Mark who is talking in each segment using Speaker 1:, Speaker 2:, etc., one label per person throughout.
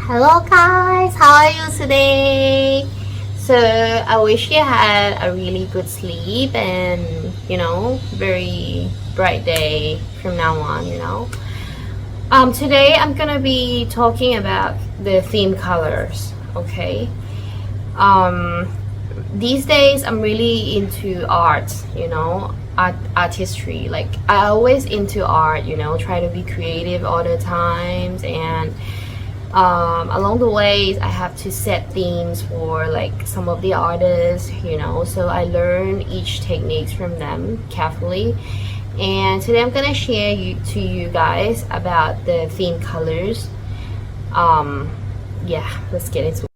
Speaker 1: Hello guys, how are you today? So I wish you had a really good sleep and very bright day from now on. Today I'm gonna be talking about the theme colors, okay? Um these days I'm really into art, artistry. Like I always into art, try to be creative all the times, and along the ways I have to set themes for like some of the artists, so I learn each techniques from them carefully. And today I'm gonna share to you guys about the theme colors. Yeah, let's get into it.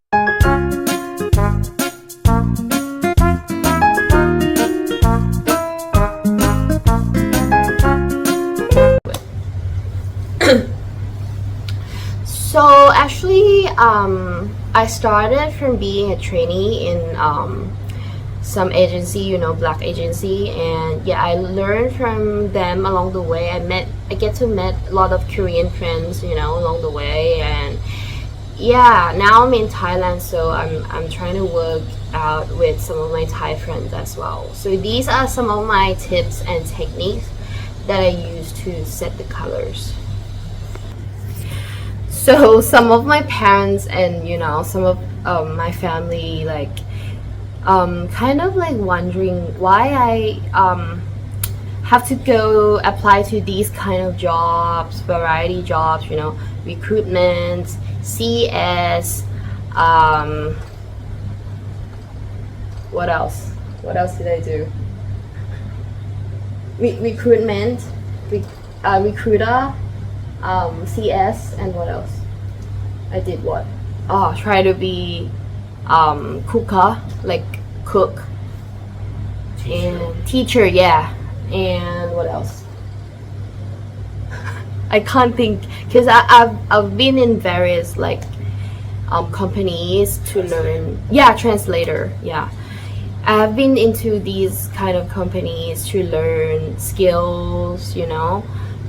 Speaker 1: So actually, I started from being a trainee in some agency, black agency, and yeah, I learned from them along the way. I get to meet a lot of Korean friends, along the way, and yeah, now I'm in Thailand, so I'm trying to work out with some of my Thai friends as well. So these are some of my tips and techniques that I use to set the colors. So some of my parents and some of my family kind of like wondering why I have to go apply to these kind of jobs, variety jobs, recruitment, CS, what else? What else did I do? Recruitment, recruiter, CS, and what else? I did what? Oh, try to be cooker, like cook, and teacher, yeah. And what else? I can't think because I've been in various like companies to learn. Yeah, translator. Yeah, I've been into these kind of companies to learn skills,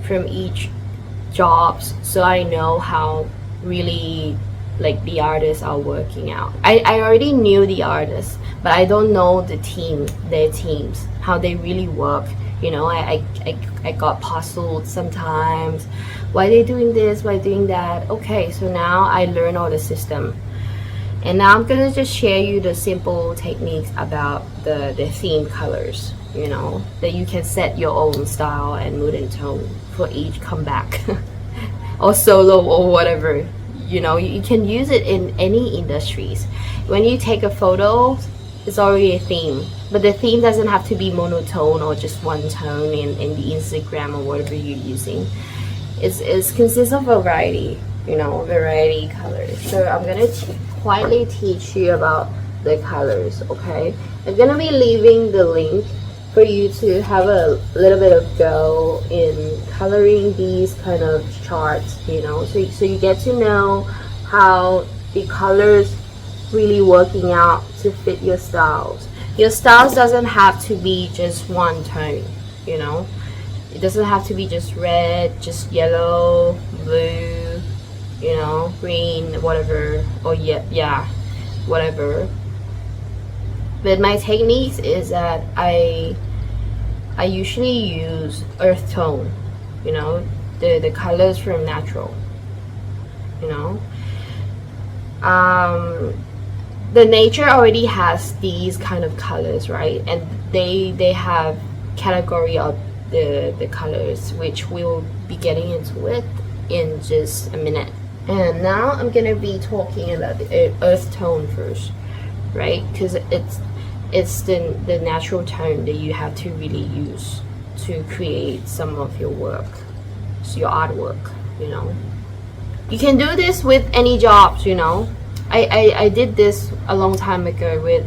Speaker 1: from each jobs, so I know how really like the artists are working out. I already knew the artists, but I don't know their teams, how they really work. I got puzzled sometimes. Why they doing this? Why doing that? Okay, so now I learn all the system, and now I'm gonna just share you the simple techniques about the theme colors. That you can set your own style and mood and tone for each comeback or solo or whatever. You can use it in any industries. When you take a photo, it's already a theme, but the theme doesn't have to be monotone or just one tone in the Instagram or whatever you're using. It consists of a variety, variety colors. So I'm gonna quietly teach you about the colors. Okay, I'm gonna be leaving the link for you to have a little bit of go in coloring these kind of charts, so you get to know how the colors really working out to fit your styles. Your styles doesn't have to be just one tone, it doesn't have to be just red, just yellow, blue, green, whatever, or yeah, whatever. But my techniques is that I usually use earth tone, the colors from natural, the nature already has these kind of colors, right? And they have category of the colors, which we'll be getting into it in just a minute. And now I'm gonna be talking about the earth tone first, right? Because it's the natural tone that you have to really use to create some of your work, so your artwork. You can do this with any jobs. I did this a long time ago with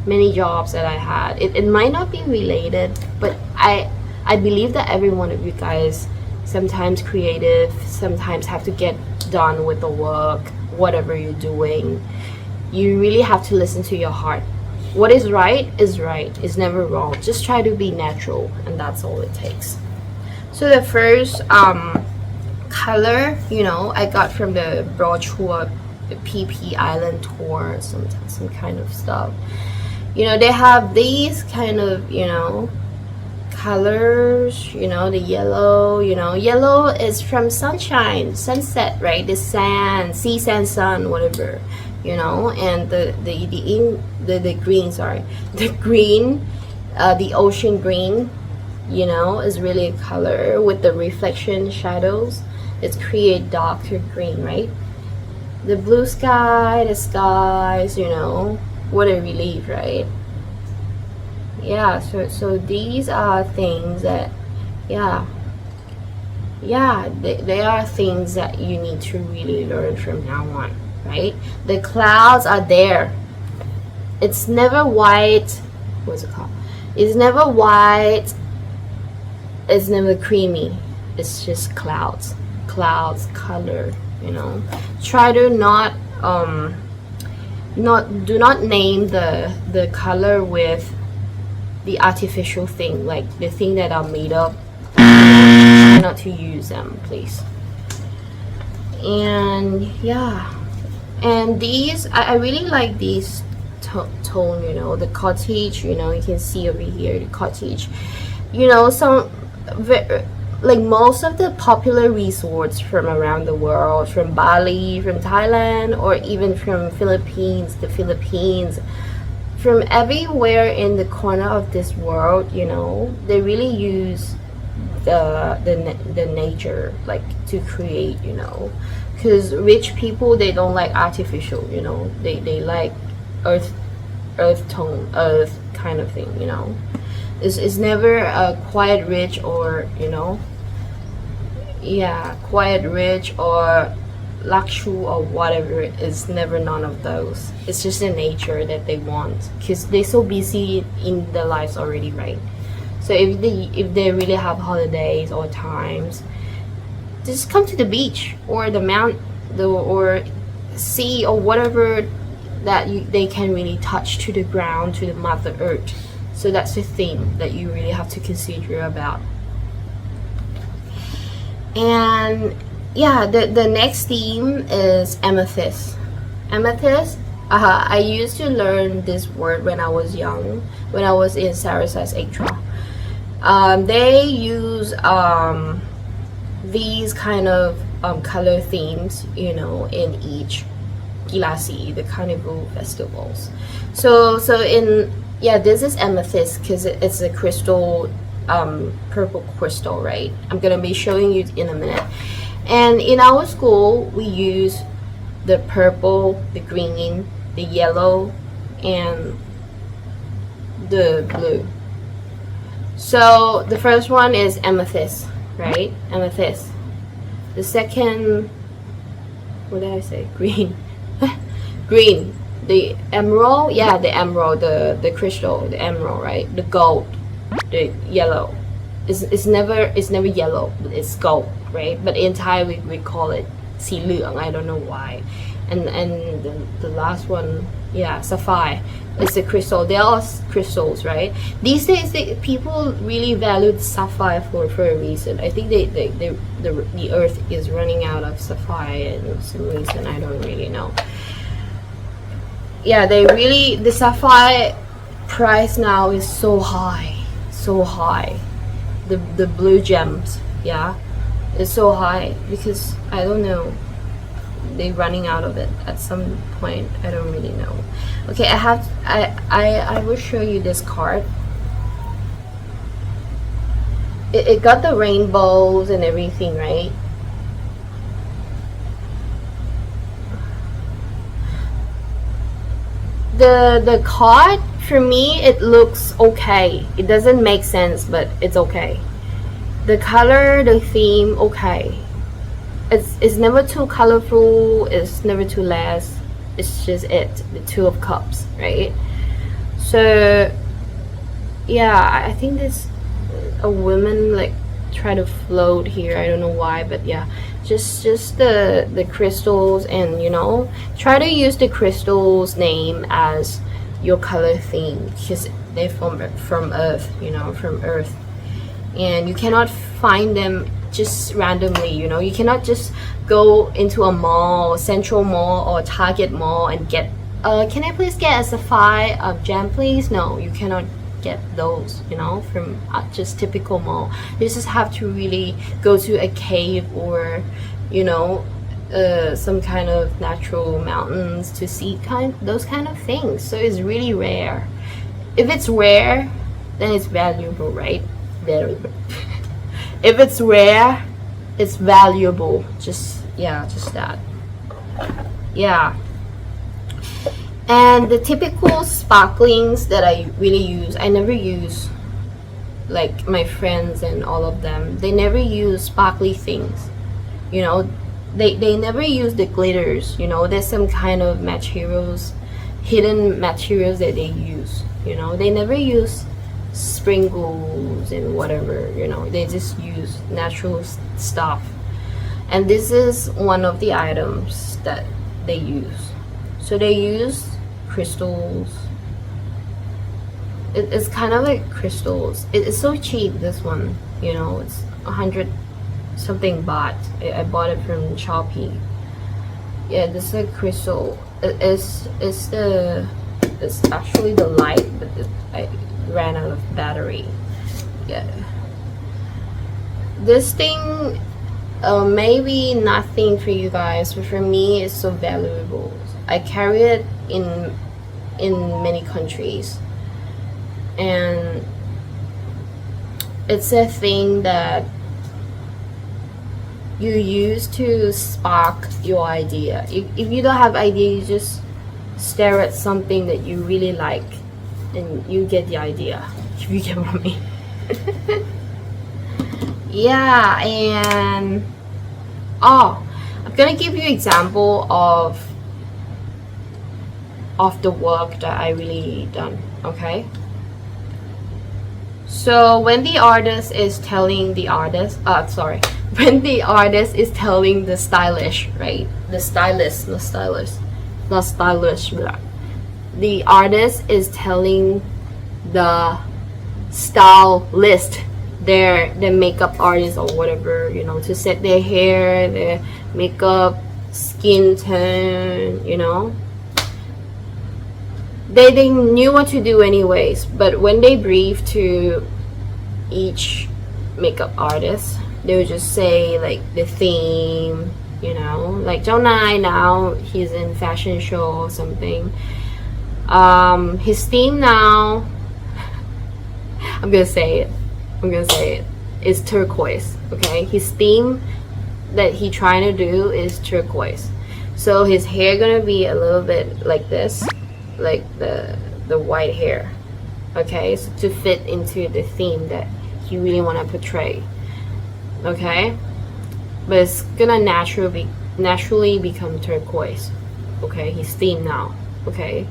Speaker 1: many jobs that I had. It might not be related, but I believe that every one of you guys sometimes creative, sometimes have to get done with the work, whatever you're doing. You really have to listen to your heart. What is right, it's never wrong. Just try to be natural, and that's all it takes. So the first color, you know, I got from the brochure, the PP Island tour, some kind of stuff. You know, they have these kind of, you know, colors, you know, the yellow, you know, yellow is from sunshine, sunset, right? The sand, sea, sand, sun, whatever, you know. And the green, sorry, the green, the ocean green, you know, is really a color with the reflection shadows. It's create darker green, right? The blue sky, the skies, you know, what a relief, right? Yeah, so these are things that, yeah, they are things that you need to really learn from now on, right? The clouds are there. It's never white. What's it called? It's never white. It's never creamy. It's just clouds, color, you know. Try to do not name the color with the artificial thing, like the thing that are made up. Try not to use them, please. And yeah, and these I really like these tone, you know, the cottage, you know, you can see over here the cottage, you know. Like most of the popular resorts from around the world, from Bali, from Thailand, or even from the Philippines, from everywhere in the corner of this world, you know, they really use the nature, like, to create, you know, because rich people, they don't like artificial, you know, they like earth tone, earth kind of thing, you know. It's never a quiet rich, or, you know, yeah, quiet rich or luxury or whatever. Is never none of those. It's just the nature that they want, because they're so busy in their lives already, right? So if they really have holidays or times, just come to the beach or or sea or whatever that they can really touch to the ground, to the Mother Earth. So that's the thing that you really have to consider about. And yeah, the next theme is amethyst. Amethyst, I used to learn this word when I was young, when I was in Sarasas Extra. They use these kind of color themes, you know, in each Gilasi, the carnival festivals. So yeah, this is amethyst because it's a crystal, purple crystal, right? I'm gonna be showing you in a minute. And in our school, we use the purple, the green, the yellow, and the blue. So the first one is amethyst, right? Amethyst. The second, what did I say? Green. Green. The emerald, yeah, the emerald, the crystal, the emerald, right? The gold, the yellow. It's never yellow, it's gold, right? But in Thai we call it si leung. I don't know why. And the last one, yeah, sapphire. It's a crystal. They are crystals, right? These days, people really value sapphire for a reason. I think the earth is running out of sapphire and some reason I don't really know. Yeah, the sapphire price now is so high. The blue gems, yeah, it's so high because I don't know, they're running out of it at some point. I don't really know. Okay, I will show you this card. It got the rainbows and everything, right? The card, for me, it looks okay. It doesn't make sense, but it's okay. The color, the theme, okay. It's never too colorful, it's never too less. It's just the Two of Cups, right? So yeah, I think there's a woman like try to float here. I don't know why, but yeah, just the crystals, and you know, try to use the crystals name as your color theme because they're from Earth, you know, from Earth, and you cannot find them just randomly, you know. You cannot just go into a mall, Central Mall or Target Mall, and get can I please get a sapphire of jam please? No, you cannot get those, you know, from just typical mall. You just have to really go to a cave or, you know, some kind of natural mountains to see those kind of things. So it's really rare. If it's rare, then it's valuable, right? Valuable. If it's rare, it's valuable. Just that. Yeah. And the typical sparklings that I really use, I never use, like my friends and all of them, they never use sparkly things, you know. They never use the glitters, you know. There's some kind of materials, hidden materials that they use, you know. They never use sprinkles and whatever, you know. They just use natural stuff. And this is one of the items that they use. So they use crystals. It's kind of like crystals. It's so cheap, this one, you know. It's 100 something baht. I bought it from Shopee. Yeah, this is a crystal. It's actually the light, but I ran out of battery. Yeah, this thing maybe nothing for you guys, but for me it's so valuable. I carry it in many countries, and it's a thing that you use to spark your idea. If you don't have idea, you just stare at something that you really like and you get the idea, if you get what I mean. Yeah. And I'm gonna give you example of the work that I really done. Okay, so when the artist is telling the artist when the artist is telling the stylish, right, the stylist, not stylish, blah. The artist is telling the stylist, their makeup artist or whatever, you know, to set their hair, their makeup, skin tone, you know. They knew what to do anyways, but when they brief to each makeup artist, they would just say like the theme, you know, like Jonai now he's in fashion show or something. His theme now, I'm gonna say it, is turquoise. Okay, his theme that he trying to do is turquoise. So his hair gonna be a little bit like this, like the white hair. Okay, so to fit into the theme that he really want to portray. Okay, but it's gonna naturally become turquoise. Okay, his theme now. Okay,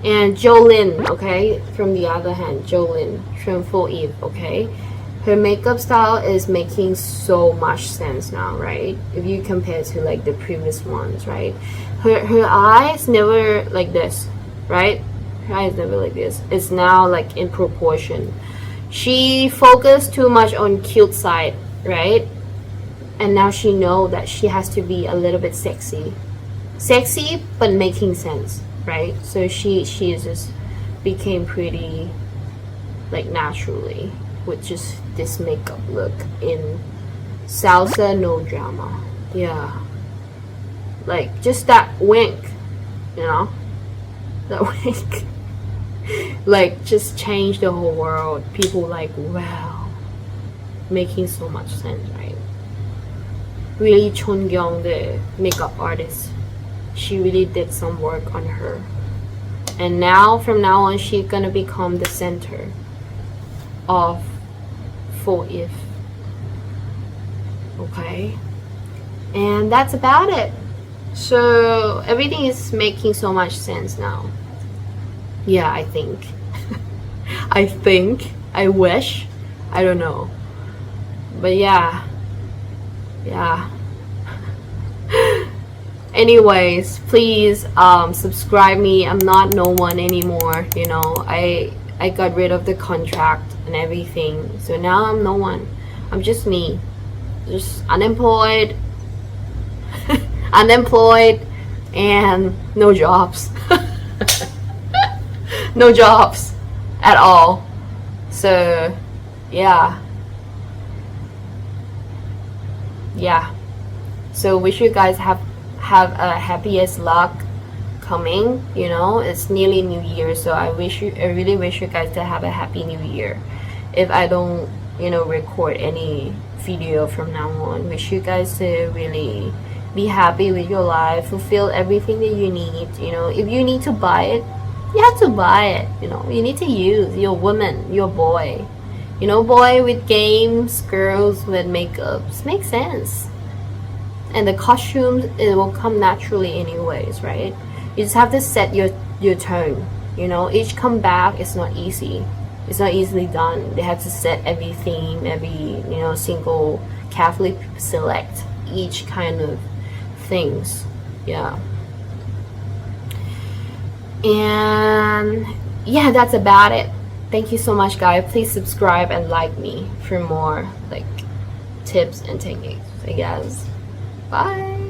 Speaker 1: and Jolin, okay, from the other hand, Jolin from Full Eve, okay, her makeup style is making so much sense now, right? If you compare to like the previous ones, right? Her eyes never like this, right? Her eyes never like this. It's now like in proportion. She focused too much on cute side, right? And now she know that she has to be a little bit sexy, but making sense, right? So she just became pretty like naturally with just this makeup look in salsa, no drama. Yeah, like just that wink, you know, that wink like just changed the whole world. People like, wow, making so much sense, right? Really Chongyong, the makeup artist, she really did some work on her, and now from now on she's gonna become the center of Full Eve. Okay, and that's about it. So everything is making so much sense now. Yeah, I think. I wish. I don't know. But yeah. Anyways, please subscribe me. I'm not no one anymore, you know. I got rid of the contract and everything. So now I'm no one. I'm just me. just unemployed, unemployed, and no jobs. No jobs at all. So yeah, so wish you guys have a happiest luck coming. You know, it's nearly New Year, so I really wish you guys to have a happy New Year. If I don't, you know, record any video from now on, wish you guys to really be happy with your life, fulfill everything that you need. You know, if you need to buy it, you have to buy it. You know, you need to use your woman, your boy. You know, boy with games, girls with makeups, makes sense. And the costumes, it will come naturally anyways, right? You just have to set your tone. You know, each comeback is not easy. It's not easily done. They have to set every theme, every, you know, single, carefully select each kind of things. Yeah. And yeah, that's about it. Thank you so much, guys. Please subscribe and like me for more like tips and techniques, I guess. Bye.